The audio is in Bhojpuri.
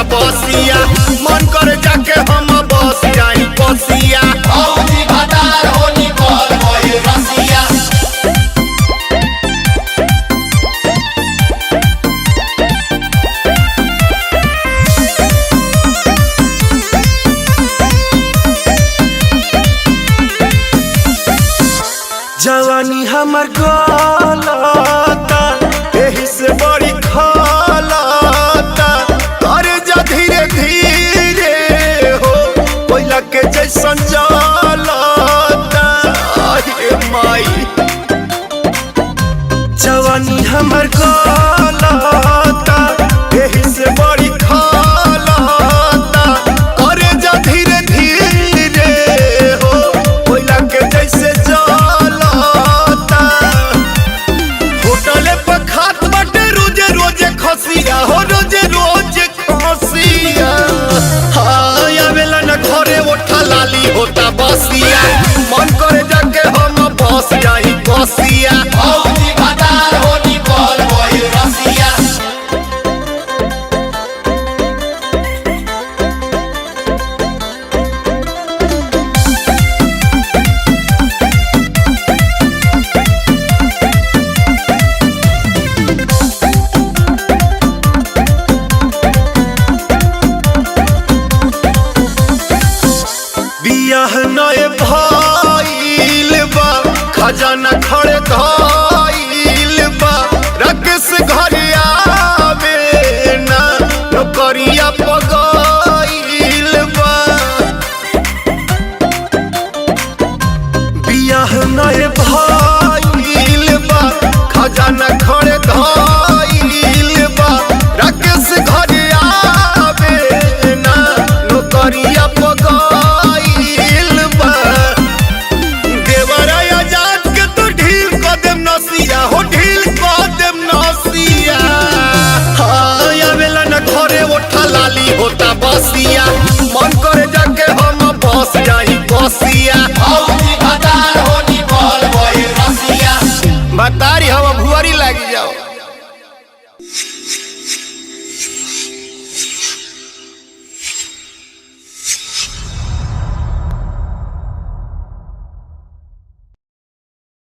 मन करे जाके हम बस जाई बसिया औजी भतार हो निकल गइल रसिया। जवानी हमर गलता एही से बड़ी खलता अरे जा धीरे धीरे हो कोयला के जैसन जलता अरे माई। जवानी हमर गलता एही से बड़ी खलता अरे जा धीरे धीरे हो कोयला के जैसे खसिया हो रोजे रोजे खसिया आवेला न घरे उठा लाली होता बसिया मन करे जाके हम बस जाई बसिया औजी भतार हो निकल गइल रसिया। बियाह नए भइल बा खजाना खड़े धइल बा राकेश घर आवे ना नौकरिया पगइल बा। बियाह नए भइल बा खजाना खड़े धइल बा राकेश घर आवे ना नौकरिया हो ढील कर देम नसिया आवेला न घरे उठा लाली होता बसिया मन करे जाके हम बस जाई बसिया औजी भतार हो निकल गइल रसिया। बतारी हम भुआरी लागी जाओ।